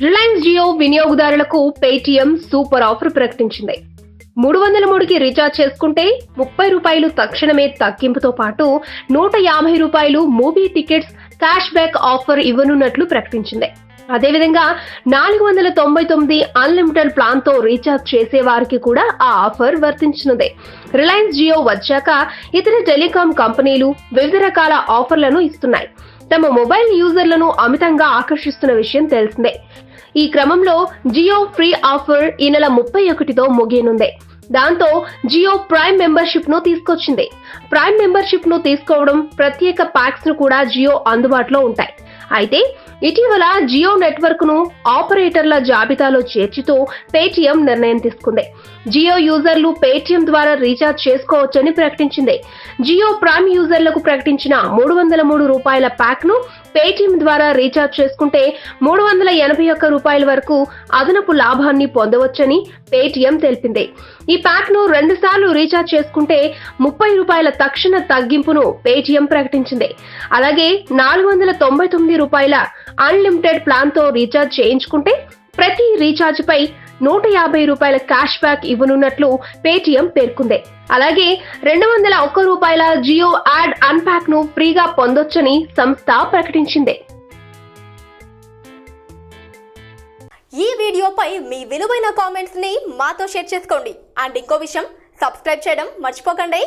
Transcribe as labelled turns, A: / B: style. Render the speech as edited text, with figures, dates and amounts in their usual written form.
A: Reliance Jio వినియోగదారులకు Paytm super offer ప్రకటించింది. 303కి recharge చేసుకుంటే ₹30 తక్షణమే తగ్గింపుతో పాటు ₹150 movie tickets cashback offer ఇవ్వనున్నట్లు ప్రకటించింది. అదేవిధంగా 499 అన్లిమిటెడ్ ప్లాన్ తో రీఛార్జ్ చేసే వారికి కూడా ఆ ఆఫర్ వర్తించనుంది. రిలయన్స్ జియో వచ్చాక ఇతర టెలికాం కంపెనీలు వివిధ రకాల ఆఫర్లను ఇస్తున్నాయి. తమ మొబైల్ యూజర్లను అమితంగా ఆకర్షిస్తున్న విషయం తెలిసిందే. ఈ క్రమంలో జియో ఫ్రీ ఆఫర్ ఈ నెల 31తో ముగియనుంది. దాంతో జియో ప్రైమ్ మెంబర్షిప్ ను తీసుకొచ్చింది. ప్రైమ్ మెంబర్షిప్ ను తీసుకోవడం ప్రత్యేక ప్యాక్స్ ను కూడా జియో అందుబాటులో ఉంటాయి. అయితే ఇటీవల జియో నెట్వర్క్ ను ఆపరేటర్ల జాబితాలో చేర్చుతూ పేటీఎం నిర్ణయం తీసుకుంది. జియో యూజర్లు పేటీఎం ద్వారా రీఛార్జ్ చేసుకోవచ్చని ప్రకటించింది. జియో ప్రైమ్ యూజర్లకు ప్రకటించిన ₹303 ప్యాక్ ను పేటీఎం ద్వారా రీఛార్జ్ చేసుకుంటే ₹381 వరకు అదనపు లాభాన్ని పొందవచ్చని పేటీఎం తెలిపింది. ఈ ప్యాక్ ను 2 సార్లు రీఛార్జ్ చేసుకుంటే ₹30 తక్షణ తగ్గింపును పేటీఎం ప్రకటించింది. అలాగే ₹499 అన్లిమిటెడ్ ప్లాన్ తో రీఛార్జ్ చేయించుకుంటే ప్రతి రీఛార్జ్ పై ₹150 క్యాష్ బ్యాక్ ఇవ్వనున్నట్లు పేటీఎం పేర్కొంది. అలాగే ₹201 జియో యాడ్ అన్ప్యాక్ ను ఫ్రీగా పొందొచ్చని సంస్థ ప్రకటించింది.
B: ఈ వీడియోపై మీ విలువైన కామెంట్స్ ని మాతో షేర్ చేసుకోండి. అండ్ ఇంకో విషయం, సబ్స్క్రైబ్ చేయడం మర్చిపోకండి.